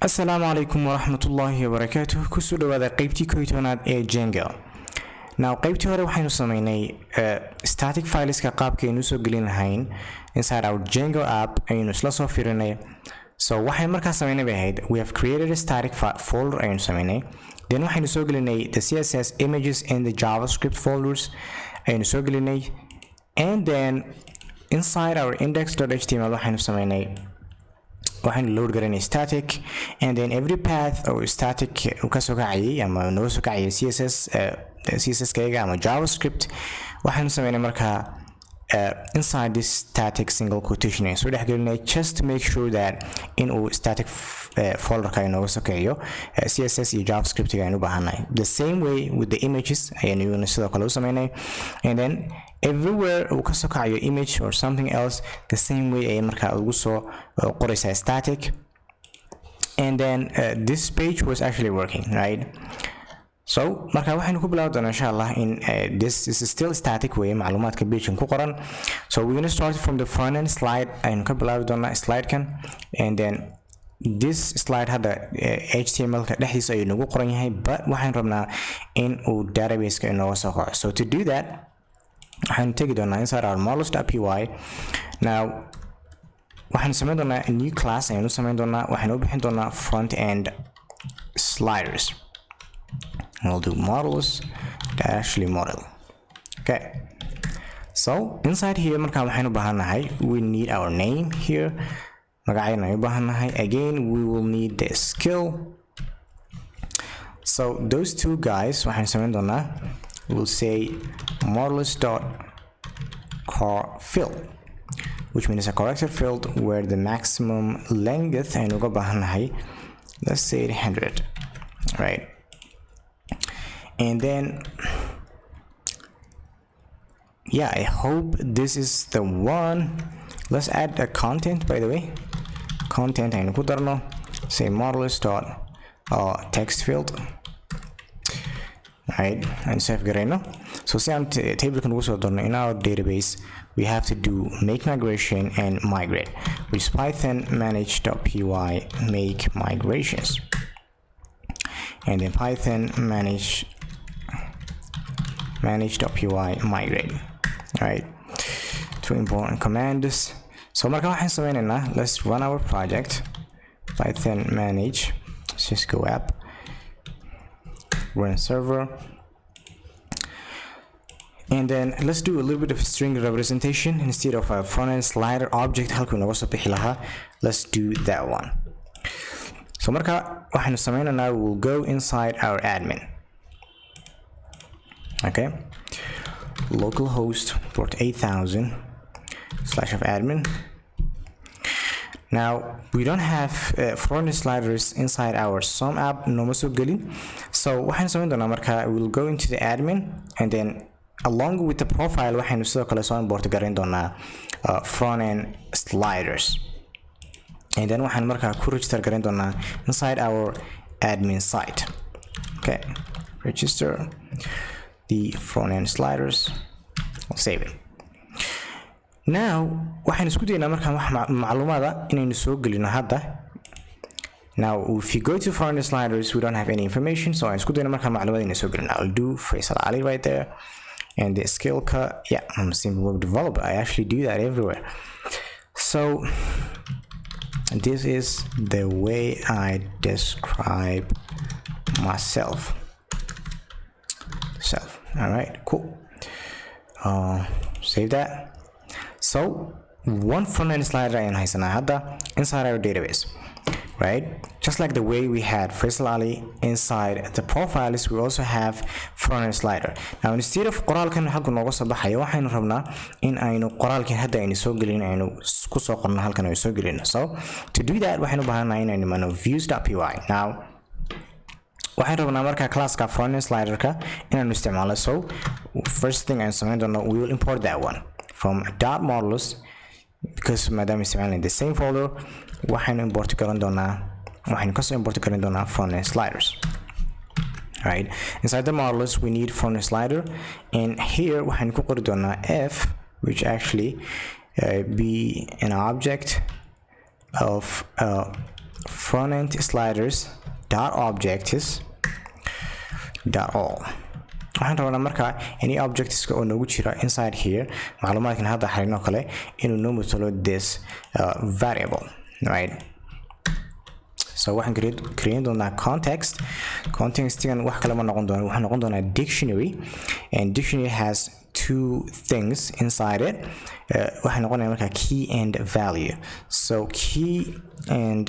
Assalamu alaikum wa rahmatullahi wa barakatuh. Kusoo dhawaada qaybtii koytoonaad ee Django. Now qaybtii hore waxaynu sameynay static fileska qaabkaynu soo gelin lahayn inside our Django app aynu isla soo fiirinay. So waxaan markaa sameynay bay ahayd we have created a static folder aynu sameynay. Then waxaynu soo gelinay the CSS images and the JavaScript folders aynu soo gelinay. And then inside our index.html waxaynu sameynay waxaan load garanay static and then every path or static ka soo kacay ama noo soo kacay CSS kayga ama JavaScript waxaan sameynay markaa inside this static single quotation so dhaxgelinay just to make sure that in all static folder ka inoo soo kaciyo CSS iyo JavaScript ga aynu baahanay the same way with the images ayanu sidoo kale u sameynay and then everywhere uu ka soo kacayo image or something else the same way ay markaa ugu soo qoraysaa static and then this page was actually working right so marka waxaynu ku bilaabi doonaa insha Allah in this is still static way macluumaadka page ku qoran so we're going to start from the front end slide aynu ka bilaabi doonaa slide kan and then this slide hadda HTML ka dhexdiisa ayuu nagu qoran yahay but waxaan rabnaa in uu database ka inoo soo kaco so to do that waxaan tagi doonaa inside our models.py now waxaan sameyn doonaa a new class aynu sameyn doonaa waxaan u bixin doonaa front end sliders we'll do models actually model okay so inside here markaan waxaan u baahanahay we need our name here magacayna ayaan u baahanahay again we will need the skill so those two guys waxaan sameyn doonaa we'll say models.fill which means a corrected field where the maximum length aynu uga baahanahay let's say 100 right and then yeah I hope this is the one let's add a content by the way content aynu ku darno say models.text field right and save garayno so see I'm table kan ugu soo darno in our database we have to do make migration and migrate with python manage.py make migrations and then python manage.py migrate right two important commands so marka waxaan sameynaynaa let's run our project python manage cisco app run server and then let's do a little bit of string representation instead of a front end slider object halku naga soo bixi lahaa let's do that one so marka waxaanu sameynanaa we'll go inside our admin okay localhost port 8000/admin now we don't have front end sliders inside our some app noma soo gelin so waxaan sameyn doonaa marka we'll go into the admin and then along with the profile waxaynu sidoo kale soo import gareyn doonaa front end sliders and then waxaan markaa ku register gareyn doonaa inside our admin site okay register the front end sliders I'll save it now waxaan isku daynaa markaan wax macluumaada inaynu soo gelino hadda now if you go to front end sliders we don't have any information so aan isku daynaa markaan macluumaada inaynu soo gelino I'll do Faisal Ali right there and the skill cut yeah I'm a simple web developer I actually do that everywhere so this is the way I describe myself all right cool save that so one front end slider ayaan haysanaa hadda inside our database right just like the way we had Faisal Ali inside the profiles we also have front end slider now instead of qoraalkan halka nooga soo baxayo waxaynu rabnaa in aynu qoraalkan hadda aynu soo gelin aynu ku soo qorno halkan aynu soo gelino so to do that waxaynu baahanahay in aynu mano views.py now waxaan rabnaa marka classka front end slider ka inaanu isticmaalo so first thing I'm sameyn doonaa we will import that one from .models because madam is in the same folder waxaynu import garan doonaa waxaynu ka soo import garan doonaa front end sliders right inside the models we need front end slider and here waxaynu ku qori doonaa f which actually be an object of front-end sliders dot objects dot all. waxaan rabnaa marka any objects oo noogu jira inside here macluumaadkan hadda xarino kale inuu noo matalo this variable, right? So waxaan create doonaa context-gan wax kale ma noqon doono, waxaan noqon doonaa dictionary, and dictionary has two things inside it. waxaan noqonaya marka key and value. So key and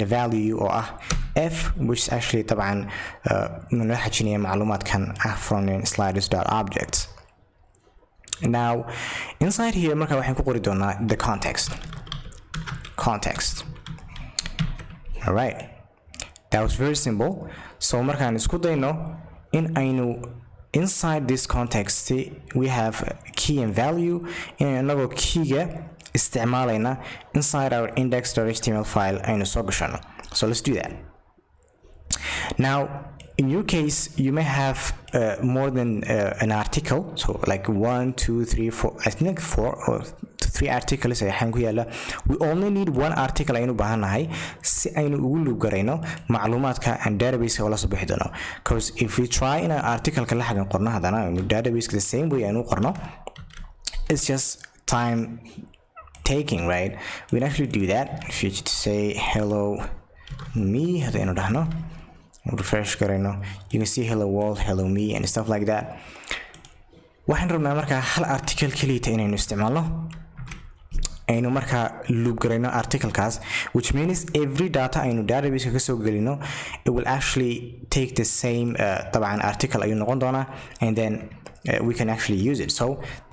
the value oo ah f, which is actually طبعا noo xajinaya macluumaadkan ah front-end sliders.objects. Now inside here marka waxaan ku qori doonaa the context. All right, that was very simple. So markaan isku dayno in aynu inside this context we have key and value, in another keyga isticmaalayna inside our index.html file aynu soo gashano. So let's do that. Now in your case you may have more than an article, so like 1 2 3 4, I think 4 or 3 articles ayaan ku yaala. We only need one article aynu baahanahay si aynu ugu lug garayno macluumaadka and database oo la soo bixi doono, because if we try in an article kala xagan qorno hadana database the same way aynu qorno, it's just time taking, right? We can actually do that if you say hello me hadaynu dhahno refresh garayno, you can see hello world, hello me and stuff like that. waxaan rabnaa marka hal article kaliya inaynu isticmaalno aynu marka loop garayno articlekaas, which means every data aynu database ka soo gelino it will actually take the same طبعا article ayuu noqon doonaa, and then we can actually use it. So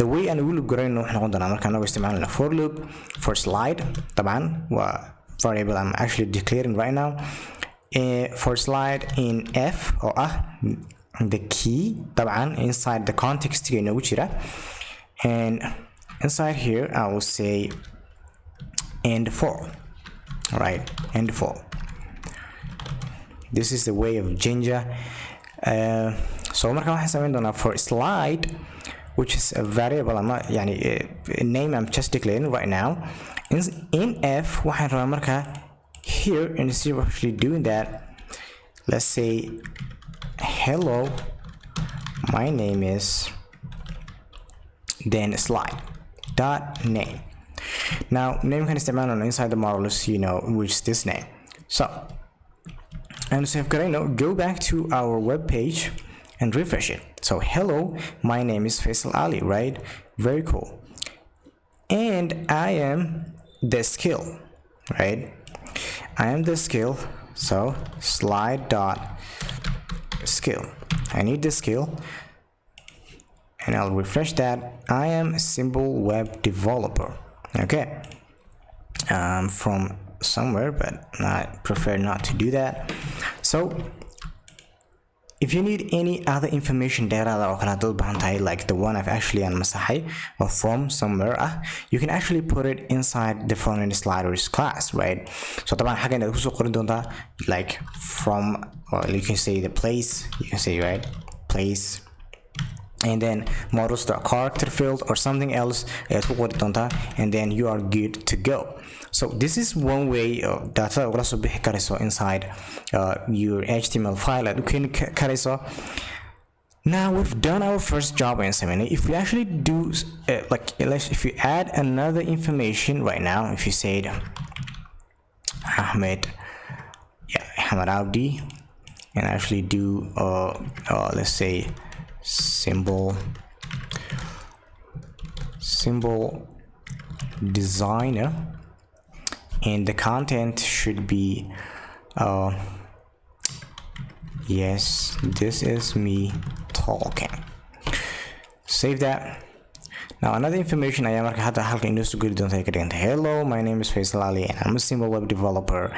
the way aan ugu loop garayno waxaan noqon doonaa marka anagoo isticmaalna for loop for slide, طبعا waa variable I'm actually declaring right now, for slide in f oo ah the key طبعا inside the context ga inoogu jira, and inside here I will say end for, right? End for. This is the way of Jinja. So marka waxaan samayn doonaa for slide, which is a variable ama yani name I'm just declaring right now. In f waxaan rabaa marka here, instead of actually doing that, let's say hello my name is then slide dot name. Now name can isticmaal inside the modulus, you know, which is this name. So and so if go back to our web page and refresh it. So hello my name is Faisal Ali, right? Very cool. And I am the skill, right? I am the skill, so slide dot skill. I need the skill, and I'll refresh that. I am a simple web developer. Okay, from somewhere, but I prefer not to do that. So if you need any other information data like the one I've actually masahay or from somewhere, you can actually put it inside the front-end sliders class, right? So طبعا حاجة إنك تكون قرن دونتا like from, or you can say the place, you can say, right, place, and then models.character field or something else, and then you are good to go. So this is one way of data inside your HTML file. Now we've done our first job in Somali. If we actually do if you add another information right now, if you said Ahmed Abdi, and actually do let's say symbol designer, and the content should be yes, this is me talking. Save that. Now another information I am hello my name is Faisal Ali and I'm a simple web developer.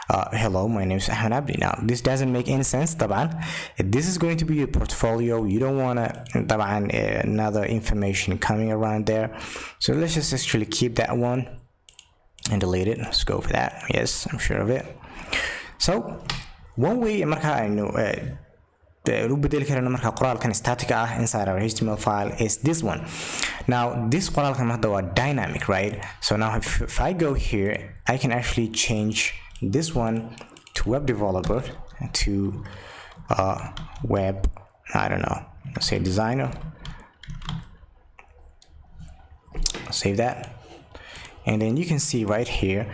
Hello my name is Ahmed Abdi. Now this doesn't make any sense طبعا. This is going to be your portfolio. You don't want to طبعا another information coming around there, so let's just actually keep that one and delete it. Let's go for that. Yes, I'm sure of it. So one way marka I know static inside our HTML file is this one. Now this dynamic, right? So now if I go here I can actually change this one to web developer, to web, I don't know, let's say designer. Save that, and then you can see right here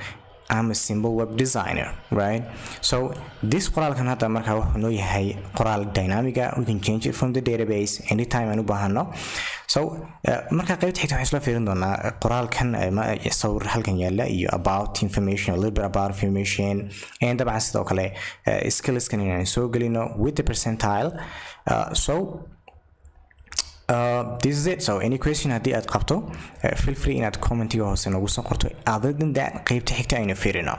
I'm a simple web designer, right? So this qoraalkan hadda marka wuxuu noo yahay qoraal dynamic ah. We can change it from the database anytime aan u baahano. So marka qaybta xigta waxaan isla fiirin doonaa qoraalkan sawir halkan yaala iyo about information, a little bit about information, and dabcan sidoo kale skillskan inaan soo gelino with the percentile. This is it. So any question haddii aad qabto, feel free inaad commentiga hoose nagu soo qorto. Other than that, qaybta xigta aynu fiirino.